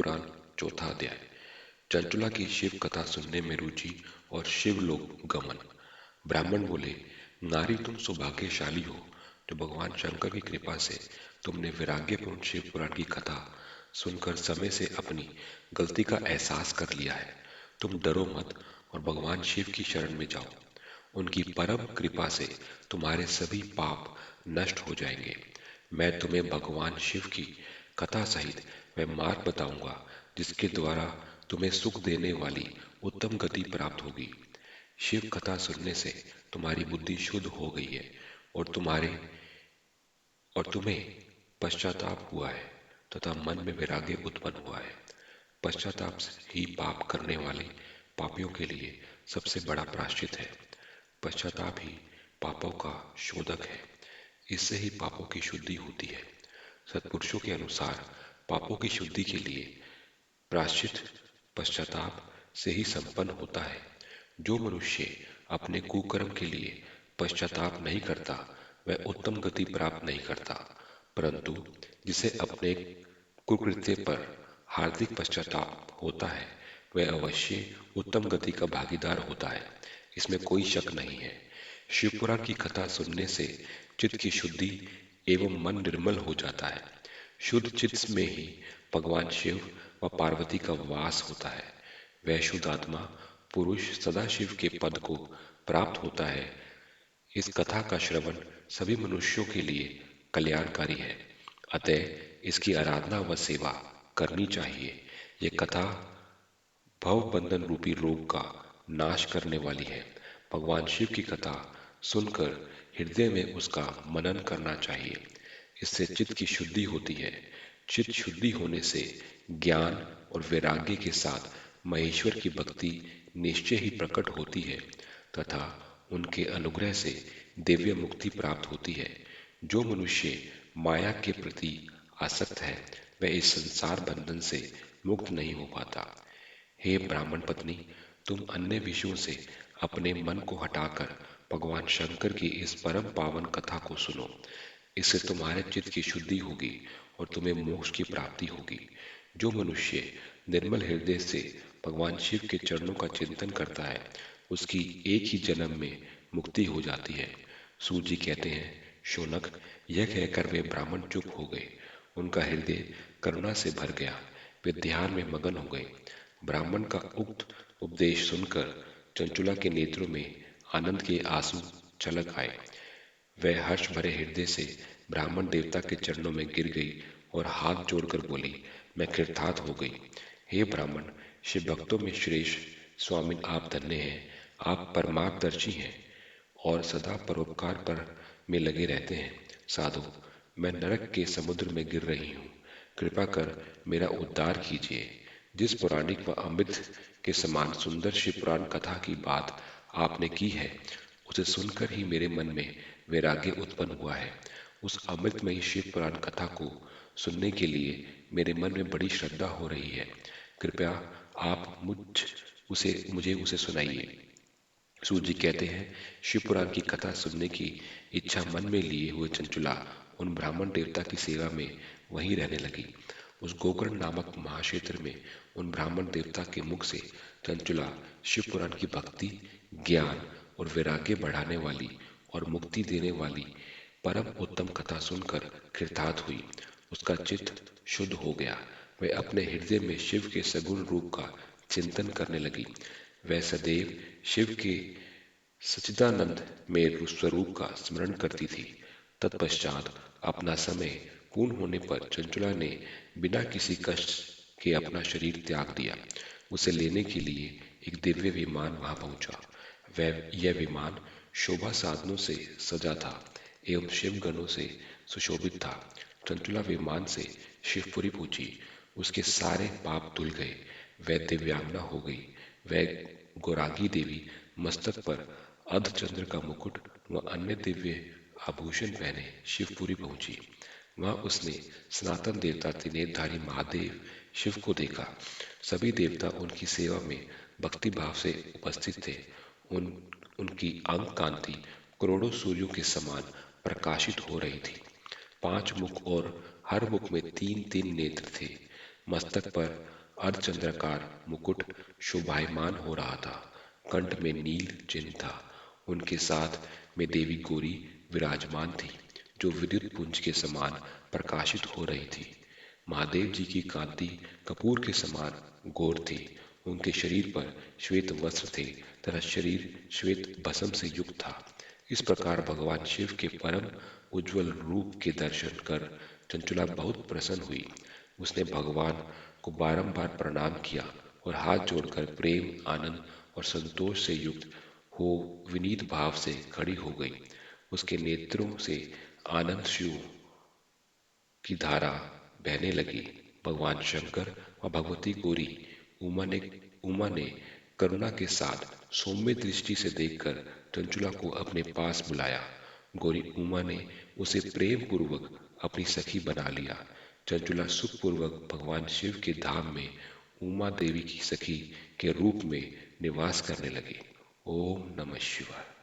पुराण चौथा अध्याय। चंचुला की शिव कथा सुनने में रुचि और शिवलोक गमन। ब्राह्मण बोले, नारी तुम सौभाग्यशाली हो जो भगवान शंकर की कृपा से तुमने वैराग्यपूर्ण शिव पुराण की कथा सुनकर समय से अपनी गलती का एहसास कर लिया है। तुम डरो मत और भगवान शिव की शरण में जाओ। उनकी परम कृपा से तुम्हारे सभी पाप नष्ट हो जाएंगे। मैं तुम्हें भगवान शिव की कथा सहित वह मार्ग बताऊंगा जिसके द्वारा तुम्हें सुख देने वाली उत्तम गति प्राप्त होगी। शिव कथा सुनने से तुम्हारी बुद्धि शुद्ध हो गई है और तुम्हें पश्चाताप हुआ है तथा मन में वैराग्य उत्पन्न हुआ है। पश्चाताप ही पाप करने वाले पापियों के लिए सबसे बड़ा प्रायश्चित है। पश्चाताप ही पापों का शोधक है। इससे ही पापों की शुद्धि होती है। सत्पुरुषों के अनुसार पापों की शुद्धि के लिए प्रायश्चित पश्चाताप से ही संपन्न होता है। जो मनुष्य अपने कुकर्म के लिए पश्चाताप नहीं करता वह उत्तम गति प्राप्त नहीं करता, परंतु जिसे अपने कुकृत्य पर हार्दिक पश्चाताप होता है वह अवश्य उत्तम गति का भागीदार होता है। इसमें कोई शक नहीं है। शिवपुराण की कथा सुनने से चित्त की शुद्धि एवं मन निर्मल हो जाता है। शुद्ध चित्त में ही भगवान शिव व पार्वती का वास होता है। वह शुद्ध आत्मा पुरुष सदा शिव के पद को प्राप्त होता है। इस कथा का श्रवण सभी मनुष्यों के लिए कल्याणकारी है, अतः इसकी आराधना व सेवा करनी चाहिए। ये कथा भव बंधन रूपी रोग का नाश करने वाली है। भगवान शिव की कथा सुनकर हृदय में उसका मनन करना चाहिए। इससे चित्त की शुद्धि होती है। चित्त शुद्धि होने से ज्ञान और वैराग्य के साथ महेश्वर की भक्ति निश्चय ही प्रकट होती है तथा उनके अनुग्रह से दिव्य मुक्ति प्राप्त होती है। जो मनुष्य माया के प्रति आसक्त है वह इस संसार बंधन से मुक्त नहीं हो पाता। हे ब्राह्मण पत्नी, तुम अन्य विषयों से अपने मन को हटाकर भगवान शंकर की इस परम पावन कथा को सुनो। इससे तुम्हारे चित्त की शुद्धि होगी और तुम्हें मोक्ष की प्राप्ति होगी। जो मनुष्य निर्मल हृदय से भगवान शिव के चरणों का चिंतन करता है उसकी एक ही जन्म में मुक्ति हो जाती है। सूत जी कहते हैं, शौनक, यह कहकर वे ब्राह्मण चुप हो गए। उनका हृदय करुणा से भर गया। वे ध्यान में मगन हो गए। ब्राह्मण का उक्त उपदेश सुनकर चंचुला के नेत्रों में आनंद के आंसू छलक आए। वह हर्ष भरे हृदय से ब्राह्मण देवता के चरणों में गिर गई और हाथ जोड़कर बोली, मैं कृतार्थ हो गई। हे ब्राह्मण, शिव भक्तों में श्रेष्ठ स्वामी आप धन्य हैं। आप परमार्गदर्शी हैं और सदा परोपकार पर में लगे रहते हैं। साधु, मैं नरक के समुद्र में गिर रही हूँ। कृपा कर मेरा उद्धार कीजिए। जिस पौराणिक व अमृत के समान सुंदर शिव पुराण कथा की बात आपने की है उसे सुनकर ही मेरे मन में वैराग्य उत्पन्न हुआ है। उस अमृतमयी शिव पुराण कथा को सुनने के लिए मेरे मन में बड़ी श्रद्धा हो रही है। कृपया आप मुझे उसे सुनाइए। सूत जी कहते हैं, शिव पुराण की कथा सुनने की इच्छा मन में लिए हुए चंचुला उन ब्राह्मण देवता की सेवा में वहीं रहने लगी। उस गोकर्ण नामक महाक्षेत्र में उन ब्राह्मण देवता के मुख से चंचुला शिव पुराण की भक्ति, ज्ञान और वैराग्य बढ़ाने वाली और मुक्ति देने वाली परम उत्तम कथा सुनकर कृतार्थ हुई। उसका चित्त शुद्ध हो गया। वह अपने हृदय में शिव के सगुण रूप का चिंतन करने लगी। वह सदैव शिव के सच्चिदानंद में स्वरूप का स्मरण करती थी। तत्पश्चात अपना समय पूर्ण होने पर चंचुला ने बिना किसी कष्ट के अपना शरीर त्याग दिया। उसे लेने के लिए एक दिव्य विमान वहां पहुंचा। यह विमान शोभा साधनों से सजा था एवं शिवगणों से सुशोभित था। चंचुला विमान से शिवपुरी पहुंची। उसके सारे पाप धुल गए। वह दिव्यांगना हो गई। वह गौरांगी देवी मस्तक पर अर्धचंद्र का मुकुट व अन्य दिव्य आभूषण पहने शिवपुरी पहुंची। वहां उसने सनातन देवता त्रिनेत्रधारी महादेव शिव को देखा। सभी देवता उनकी सेवा में भक्ति भाव से उपस्थित थे। उनकी अंग कांति करोड़ों सूर्यों के समान प्रकाशित हो रही थी। 5 मुख और हर मुख में 3-3 नेत्र थे। मस्तक पर अर्धचंद्राकार मुकुट शोभायमान हो रहा था। कंठ में नील चिन्ह था। उनके साथ में देवी गौरी विराजमान थी, जो विद्युत पुंज के समान प्रकाशित हो रही थी। महादेव जी की कांति कपूर के समान गौर थी। उनके शरीर पर श्वेत वस्त्र थे तथा शरीर श्वेत भस्म से युक्त था। इस प्रकार भगवान शिव के परम उज्जवल रूप के दर्शन कर चंचुला बहुत प्रसन्न हुई। उसने भगवान को बारंबार प्रणाम किया और हाथ जोड़कर प्रेम, आनंद और संतोष से युक्त हो विनीत भाव से खड़ी हो गई। उसके नेत्रों से आनंद शिव की धारा बहने लगी। भगवान शंकर व भगवती गौरी उमा ने करुणा के साथ सौम्य दृष्टि से देखकर चंचुला को अपने पास बुलाया। गौरी उमा ने उसे प्रेम पूर्वक अपनी सखी बना लिया। चंचुला सुखपूर्वक भगवान शिव के धाम में उमा देवी की सखी के रूप में निवास करने लगी। ओम नमः शिवाय।